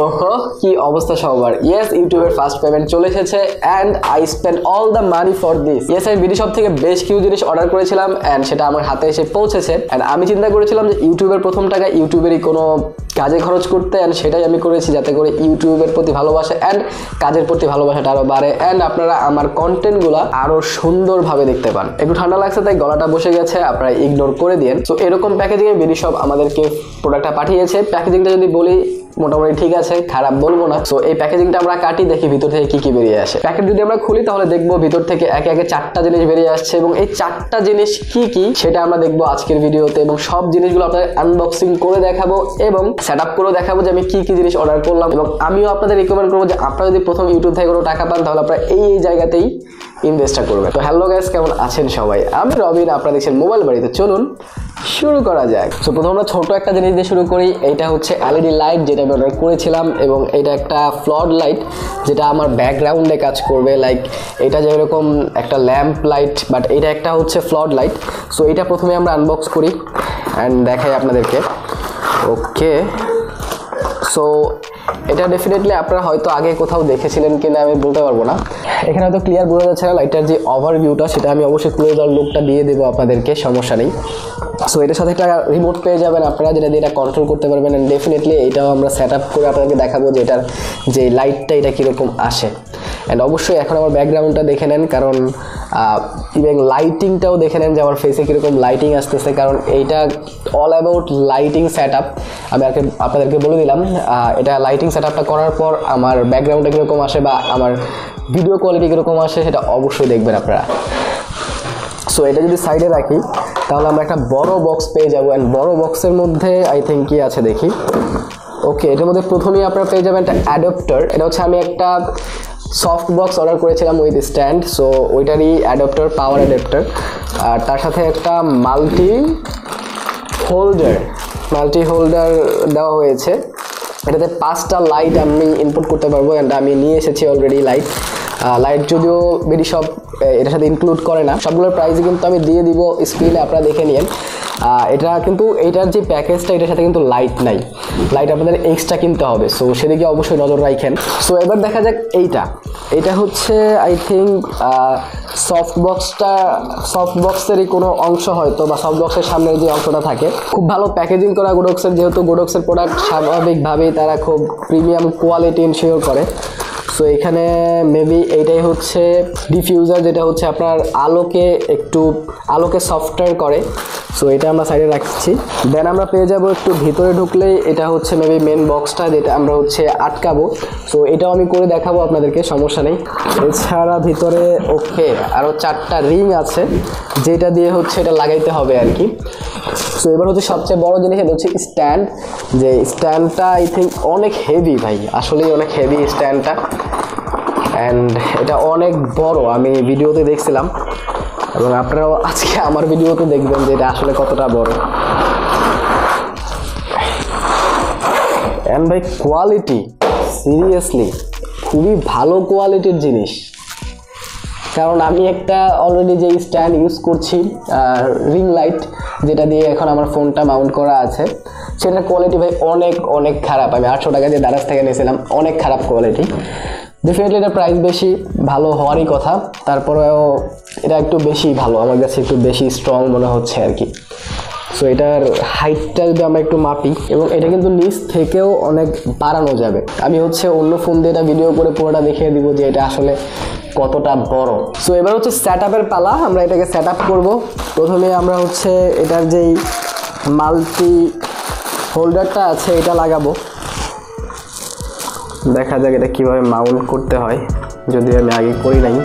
ওহো কি অবস্থা সবার। ইয়েস, ইউটিউবের ফার্স্ট পেমেন্ট চলে এসেছে and I spend all the money for this. Yes, আমি বিডি শপ থেকে বেশ কিছু জিনিস অর্ডার করেছিলাম এন্ড সেটা আমার হাতে এসে পৌঁছেছে। এন্ড আমি চিন্তা করেছিলাম যে ইউটিউবের প্রথম টাকা ইউটিউবেরই কোনো কাজে খরচ করতে, এন্ড সেটাই আমি করেছি যাতে করে ইউটিউবের প্রতি ভালোবাসা এন্ড কাজের প্রতি ভালোবাসাটা আরো বাড়ে এন্ড আপনারা আমার কন্টেন্টগুলো আরো সুন্দরভাবে দেখতে পান। একটু ঠান্ডা লাগছে তাই গলাটা বসে গেছে, আপনারা ইগনোর করে দিন। তো এরকম প্যাকেজিংয়ে বিডি শপ আমাদেরকে প্রোডাক্টটা পাঠিয়েছে। প্যাকেজিংটা যদি বলি মোটামুটি ঠিক আছে, খারাপ বলবো না। সো এই প্যাকেজিংটা আমরা কাটি, দেখি ভিতর থেকে কি কি বেরিয়ে আসে। প্যাকেট যদি আমরা খুলি তাহলে দেখবো ভিতর থেকে একে একে 4টা জিনিস বেরিয়ে আসছে এবং এই 4টা জিনিস কি কি সেটা আমরা দেখবো আজকের ভিডিওতে এবং সব জিনিসগুলো আপনাদের আনবক্সিং করে দেখাবো এবং সেট আপ করে দেখাবো যে আমি কি কি জিনিস অর্ডার করলাম। এবং আমিও আপনাদের রিকমেন্ড করবো যে আপনারা যদি প্রথম ইউটিউব থেকে কোনো টাকা পান তাহলে আপনারা এই জায়গাতেই ইনভেস্টটা করবেন। তো হ্যালো গাইস, কেমন আছেন সবাই? আমি রবিন, আপনারা দেখছেন মোবাইল বাড়িতে। চলুন শুরু করা যাক। সো প্রথমে আমরা ছোট একটা জিনিস দিয়ে শুরু করি। এইটা হচ্ছে এলইডি লাইট যেটা আমি অর্ডার করেছিলাম এবং এটা একটা ফ্লড লাইট যেটা আমার ব্যাকগ্রাউন্ডে কাজ করবে। লাইক এটা যেরকম একটা ল্যাম্প লাইট, বাট এটা একটা হচ্ছে ফ্লড লাইট। সো এটা প্রথমে আমরা আনবক্স করি অ্যান্ড দেখাই আপনাদেরকে। ওকে, সো এটা ডেফিনেটলি আপনারা হয়তো আগে কোথাও দেখেছিলেন কিনা আমি বলতে পারবো না। এখানে হয়তো ক্লিয়ার বোঝা যাচ্ছে না লাইটার যে ওভারভিউটা, সেটা আমি অবশ্যই ক্লোজার লুকটা দিয়ে দেবো আপনাদেরকে, সমস্যা নেই। সো এটার সাথে একটা রিমোট পেয়ে যাবেন আপনারা, যেটা দিয়ে এটা কন্ট্রোল করতে পারবেন। অ্যান্ড ডেফিনেটলি এটাও আমরা সেট আপ করে আপনাদেরকে দেখাবো যে এটার যে লাইটটা এটা কীরকম আসে। অ্যান্ড অবশ্যই এখন আমার ব্যাকগ্রাউন্ডটা দেখে নেন, কারণ ইভেন লাইটিংটাও দেখে নেন যে আমার ফেসে কীরকম লাইটিং আসতেছে, কারণ এইটা all about lighting set up. আমি আপনাদেরকে বলে দিলাম এটা লাইটিং সেট আপটা করার পর আমার ব্যাকগ্রাউন্ডটা কীরকম আসে বা আমার ভিডিও কোয়ালিটি কীরকম আসে সেটা অবশ্যই দেখবেন আপনারা। সো এটা যদি সাইডে রাখি তাহলে আমরা একটা বড় বক্স পেয়ে যাবো। অ্যান্ড বড় বক্সের মধ্যে আই থিঙ্ক কি আছে দেখি। ওকে, এটার মধ্যে প্রথমেই আপনারা পেয়ে যাবেন একটা অ্যাডাপ্টার। এটা হচ্ছে আমি একটা সফট বক্স অর্ডার করেছিলাম উইথ স্ট্যান্ড, সো ওইটারই অ্যাডাপ্টার, পাওয়ার অ্যাডাপ্টার। আর তার সাথে একটা মাল্টি হোল্ডার দেওয়া হয়েছে। এটাতে 5টা লাইট আমি ইনপুট করতে পারবো অ্যান্ড আমি নিয়ে এসেছি অলরেডি লাইট যদিও বিডি শপ এটার সাথে ইনক্লুড করে না। সবগুলোর প্রাইসই কিন্তু আমি দিয়ে দিব স্ক্রিনে, আপনারা দেখে নিন। এটা কিন্তু এইটার যে প্যাকেজটা এটার সাথে কিন্তু লাইট নাই, লাইট আপনাদের এক্সট্রা কিনতে হবে। সো সেদিকে অবশ্যই নজর রাখেন। সো এবার দেখা যাক এইটা হচ্ছে আই থিঙ্ক সফটবক্সেরই কোনো অংশ হয়তো, বা সফটবক্সের সামনের যে অংশটা থাকে। খুব ভালো প্যাকেজিং করা গোডক্সের, যেহেতু গোডক্সের প্রোডাক্ট স্বাভাবিকভাবেই তারা খুব প্রিমিয়াম কোয়ালিটি ইনশিওর করে। সো এখানে মেবি এইটাই হচ্ছে ডিফিউজার, যেটা হচ্ছে আপনার আলোকে সফটওয়্যার করে। সো এটা আমরা সাইডে রাখছি। দেন আমরা পেয়ে যাব একটু ভিতরে ঢুকলেই এটা হচ্ছে মেবি মেন বক্সটা, যেটা আমরা হচ্ছে আটকাবো। সো এটাও আমি করে দেখাবো আপনাদেরকে, সমস্যা নেই। এছাড়া ভিতরে ওকে আরও 4টা রিং আছে যেটা দিয়ে হচ্ছে এটা লাগাইতে হবে আর কি। সো এবার হচ্ছে সবচেয়ে বড় জিনিস, এটা হচ্ছে স্ট্যান্ড। যে স্ট্যান্ডটা আই থিঙ্ক অনেক হেভি ভাই, আসলেই অনেক হেভি স্ট্যান্ডটা। অ্যান্ড এটা অনেক বড়, আমি ভিডিওতে দেখছিলাম এবং আপনারাও আজকে আমার ভিডিওতে দেখবেন যে এটা আসলে কতটা বড়। অ্যান্ড ভাই কোয়ালিটি সিরিয়াসলি খুবই ভালো কোয়ালিটির জিনিস, কারণ আমি একটা অলরেডি যে স্ট্যান্ড ইউজ করছি রিং লাইট, যেটা দিয়ে এখন আমার ফোনটা মাউন্ট করা আছে, সেটার কোয়ালিটি ভাই অনেক খারাপ। আমি 800 টাকা দিয়ে দারাজ থেকে নিয়েছিলাম, অনেক খারাপ কোয়ালিটি। ডেফিনেটলি এটা প্রাইস বেশি, ভালো হওয়ারই কথা, তারপরেও এটা একটু বেশি ভালো, আমার কাছে একটু বেশি স্ট্রং মনে হচ্ছে আর কি। সো এটার হাইটটা যদি আমরা একটু মাপি, এবং এটা কিন্তু নিচ থেকেও অনেক বাড়ানো যাবে। আমি হচ্ছে অন্য ফোন দিয়ে এটা ভিডিও করে পুরোটা দেখিয়ে দিব যে এটা আসলে কতটা বড়। সো এবার হচ্ছে সেট আপের পালা, আমরা এটাকে সেট আপ করবো। প্রথমে আমরা হচ্ছে এটার যেই মাল্টি হোল্ডারটা আছে এটা লাগাবো। দেখা যাক এটা কীভাবে মাউন্ট করতে হয়, যদি আমি আগে করি নাই।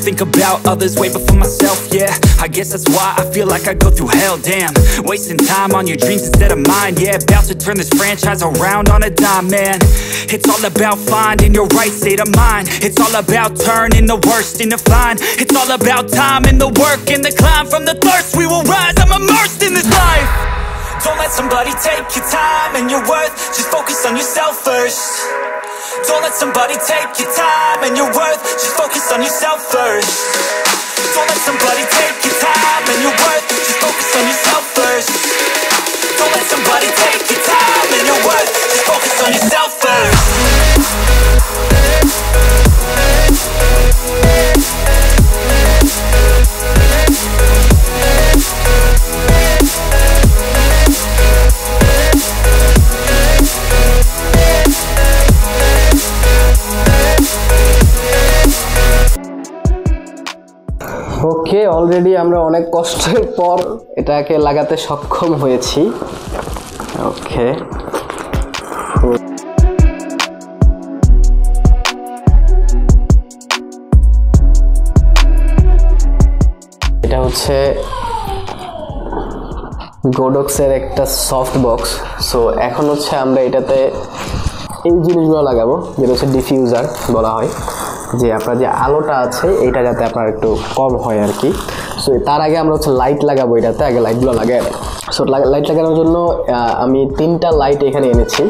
think about others way before myself, yeah. I guess that's why I feel like I go through hell, damn. Wasting time on your dreams instead of mine, yeah. About to turn this franchise around on a dime, man. It's all about finding your right state of mind. It's all about turning the worst into fine. It's all about time and the work and the climb. From the thirst we will rise, I'm immersed in this life. Don't let somebody take your time and your worth. Just focus on yourself first. Don't let somebody take your time and your worth. Just focus on yourself first. Don't let somebody take your time and your worth. Just focus on yourself first. Don't let somebody take your time and your worth. Just focus on yourself first. Okay, already আমরা অনেক কষ্টের পর এটাকে লাগাতে সক্ষম হয়েছি। ওকে, এটা হচ্ছে গোডক্সের একটা সফট বক্স। সো এখন হচ্ছে আমরা এটাতে এই জিনিসগুলো লাগাবো, যেটা হচ্ছে ডিফিউজার বলা হয়, যে আপনার যে আলোটা আছে এইটা যাতে আপনার একটু কম হয় আর কি। সো তার আগে আমরা হচ্ছে লাইট লাগাবো এটাতে, আগে লাইটগুলো লাগাই। সো লাইট লাগানোর জন্য আমি 3টা লাইট এখানে এনেছি।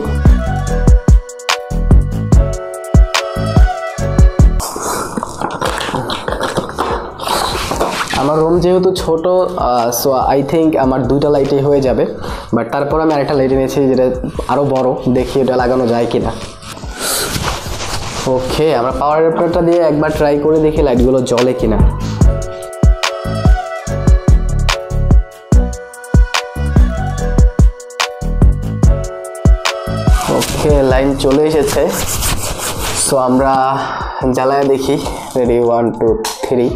আমার রুম যেহেতু ছোট, সো আই থিঙ্ক আমার 2টা লাইটই হয়ে যাবে, বাট তারপর আমি আরেকটা লাইট এনেছি যেটা আরও বড়, দেখি এটা লাগানো যায় কিনা। ওকে, আমরা পাওয়ার অ্যাডাপ্টারটা দিয়ে একবার ট্রাই করে দেখি লাইটগুলো জ্বলে কিনা। ওকে, লাইন চলে এসেছে। সো আমরা জ্বালায় দেখি। রেডি, 1 2 3।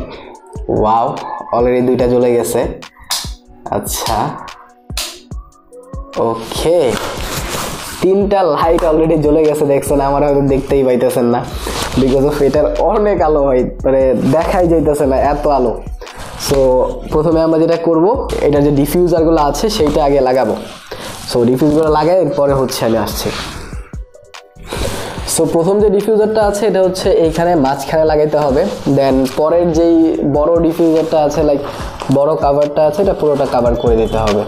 ওয়াও, অলরেডি 2টা জ্বলে গেছে। আচ্ছা, ওকে, 3টা লাইট অলরেডি জ্বলে গেছে। দেখছেন, আমার হয়তো দেখতেই পাইতেছেন না, বিকজ অফ এটার অনেক আলো হয়, মানে দেখাই যাইতেছে না এত আলো। সো প্রথমে আমরা যেটা করব, এটার যে ডিফিউজারগুলো আছে সেইটা আগে লাগাবো। সো ডিফিউজারগুলো লাগাই এরপরে হচ্ছে আমি আসছি। সো প্রথম যে ডিফিউজারটা আছে এটা হচ্ছে এইখানে মাঝখানে লাগাইতে হবে। দেন পরের যেই বড় ডিফিউজারটা আছে, লাইক বড় কাভারটা আছে, এটা পুরোটা কাভার করে দিতে হবে।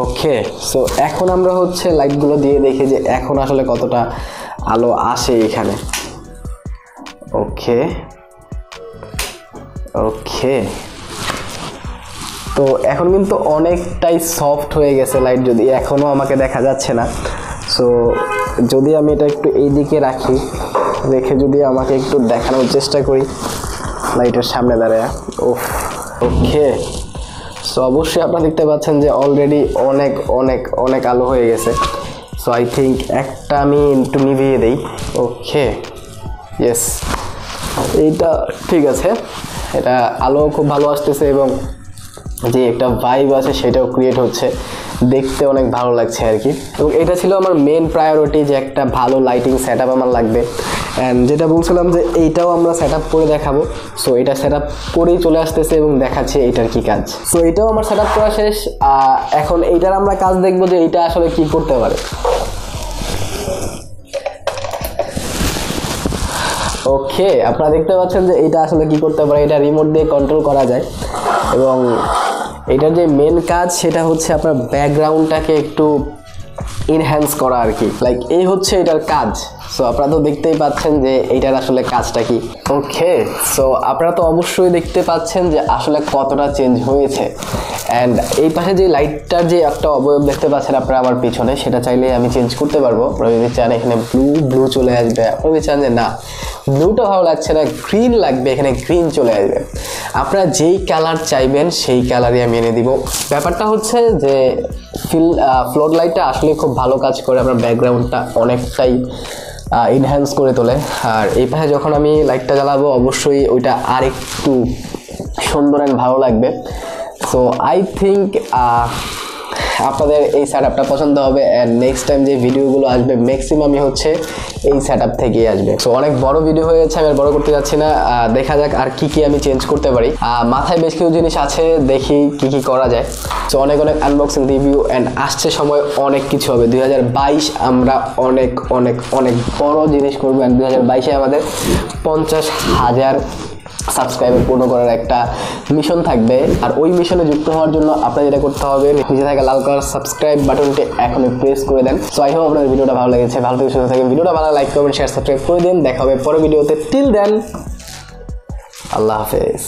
ওকে, সো এখন আমরা হচ্ছে লাইটগুলো দিয়ে দেখি যে এখন আসলে কতটা আলো আসে এখানে। ওকে ওকে, তো এখন কিন্তু অনেকটাই সফট হয়ে গেছে লাইট, যদি এখনও আমাকে দেখা যাচ্ছে না। সো যদি আমি এটা একটু এই দিকে রাখি, রেখে যদি আমাকে একটু দেখানোর চেষ্টা করি লাইটের সামনে দাঁড়ায়। ওকে, সো অবশ্যই আপনারা দেখতে পাচ্ছেন যে অলরেডি অনেক অনেক অনেক আলো হয়ে গেছে। সো আই থিঙ্ক একটা আমি একটু নিভিয়ে দিই। ওকে, ইয়েস, এইটা ঠিক আছে, এটা আলো খুব ভালো আসতেছে এবং যে একটা ভাইব আছে সেটাও ক্রিয়েট হচ্ছে, দেখতে অনেক ভালো লাগছে আর কি। এবং এটা ছিল আমার মেন প্রায়োরিটি, যে একটা ভালো লাইটিং সেট আপ আমার লাগবে। অ্যান্ড যেটা বলছিলাম যে এইটাও আমরা সেট আপ করে দেখাবো। সো এটা সেট আপ করেই চলে আসতেছে এবং দেখাচ্ছে এইটার কি কাজ। সো এটাও আমার সেট আপ করা শেষ। এখন এইটার আমরা কাজ দেখবো যে এইটা আসলে কি করতে পারে। ওকে, আপনারা দেখতে পাচ্ছেন যে এটা আসলে কি করতে পারে। এটা রিমোট দিয়ে কন্ট্রোল করা যায় এবং এটার যে মেন কাজ সেটা হচ্ছে আপনার ব্যাকগ্রাউন্ডটাকে একটু ইনহ্যান্স করা আর কি। লাইক এই হচ্ছে এটার কাজ। সো আপনারা তো দেখতেই পাচ্ছেন যে এইটার আসলে কাজটা কি। ওকে, সো আপনারা তো অবশ্যই দেখতে পাচ্ছেন যে আসলে কতটা চেঞ্জ হয়েছে। অ্যান্ড এই পাশে যে লাইটটার যে একটা অবয়ব দেখতে পাচ্ছেন আপনারা আমার পিছনে, সেটা চাইলে আমি চেঞ্জ করতে পারবো। আপনারা যদি চান এখানে ব্লু চলে আসবে, আপনারা যদি চান যে না ব্লুটা ভালো লাগছে না, গ্রিন লাগবে, এখানে গ্রিন চলে আসবে। আপনারা যেই কালার চাইবেন সেই কালারই আমি এনে দিব। ব্যাপারটা হচ্ছে যে ফ্লোর লাইটটা আসলে খুব ভালো কাজ করে, আপনার ব্যাকগ্রাউন্ডটা অনেকটাই ইনহ্যান্স করে তোলে। আর এই পাশে যখন আমি লাইটটা জ্বালাবো অবশ্যই ওইটা আর একটু সুন্দর অ্যান্ড ভালো লাগবে। সো আই থিঙ্ক আপনাদের এই সেটআপটা পছন্দ হবে এন্ড নেক্সট টাইম যে ভিডিওগুলো আসবে ম্যাক্সিমামই হচ্ছে এই সেটআপ থেকেই আসবে। সো অনেক বড় ভিডিও হয়ে যাচ্ছে, আমি আর বড় করতে যাচ্ছি না। দেখা যাক আর কি আমি চেঞ্জ করতে পারি। মাথায় বেশ কিছু জিনিস আছে, দেখি কি করা যায়। সো অনেক আনবক্সিং রিভিউ এন্ড আসছে সময় অনেক কিছু হবে। 2022 আমরা অনেক বড় জিনিস করবো এন্ড 2022 আমাদের 50,000 সাবস্ক্রাইবার পূর্ণ করার একটা মিশন থাকবে। আর ওই মিশনে যুক্ত হওয়ার জন্য আপনার যেটা করতে হবে, নিচে থাকা লাল কালার সাবস্ক্রাইব বাটনটি এখনই প্রেস করে দেন। সো আই হোপ আপনাদের ভিডিওটা ভালো লেগেছে। ভালো থেকে সুস্থ থাকেন। ভিডিওটা ভালো লাইক করবেন, শেয়ার সাবস্ক্রাইব করে দিন। দেখা হবে পরের ভিডিওতে। টিল দেন, আল্লাহ হাফেজ।